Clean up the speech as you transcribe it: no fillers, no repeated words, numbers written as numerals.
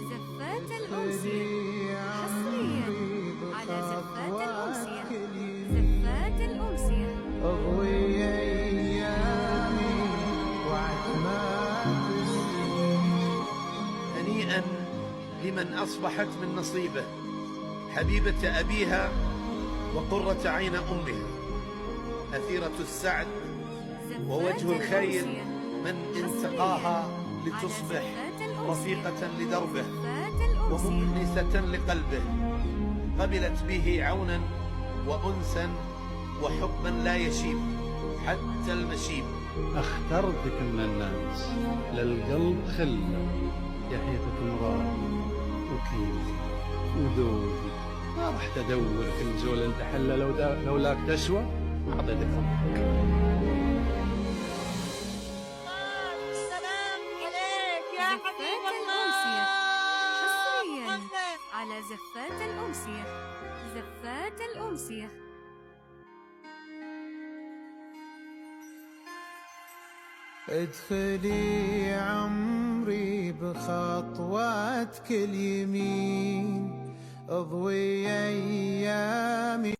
زفات الأمسية حصريا على زفات الأمسية. زفات الأمسية أضوي أيامي وعتمات السنين. هنيئا لمن أصبحت من نصيبه حبيبة أبيها وقرة عين أمها، أثيرة السعد ووجه الخير من انتقاها لتصبح رفيقة لدربه ومؤنسة لقلبه، قبلت به عونا وأنسا وحبا لا يشيب حتى المشيب. اخترتك من الناس للقلب خلة، يحيتك مراد وكيف وذوقي، ما رحت ادور كل زول انت حله لولاك تسوى اعطيتك حبك. السلام عليك يا حبيب الأمسية الله. حصريا على زفات الأمسية. زفات الأمسية. ادخلي عمري بخطواتك اليمين، اضوي ايامي